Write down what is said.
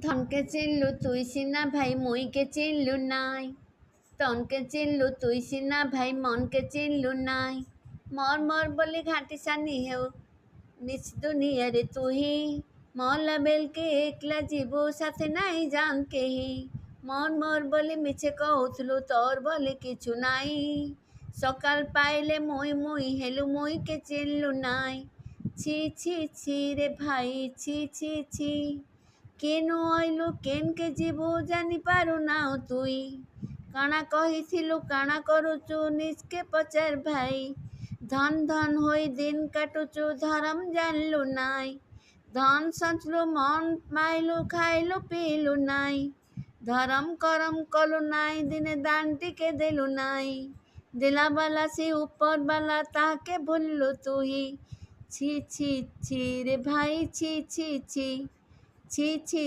ধনকে চিনলু তুই সিনা ভাই মুইকে চিনলু নাই, তনকে চিনলু তুই সিনা ভাই মনকে চিনলু নাই। মর মর বলি ঘাটি সানি হেউ নিচ দুনিয়ারে তুহি, মলা বেলকে একলা জীব সাথে নাই জান কেহি। মর মর বলি মিছে কহুথলু তোর বলে কিছু নাই, সকাল পাইলে মুই মুই হেলু মুইকে চিনলু নাই। ছি ছি ছি রে ভাই ছি ছি ছি, কেন আইলু কেনকে জীব জানি পারু নাও তুই। কাଣା কহিছিলু কাଣା করুচু নিজকে পচার ভাই, ধন ধন হই দিন কাটুচু ধরম জানলু নাই। ধন সঞ্চলু মন মাইলু খাইলু পিলু নাই, ধরম করম কলু নাই দিনে দানটিকে দিলু নাই। দিলাবালা সে উপরবালা তাকে ভুললু তুই, ছি ছি ছি রে ভাই ছি ছি ছি ছি ছি।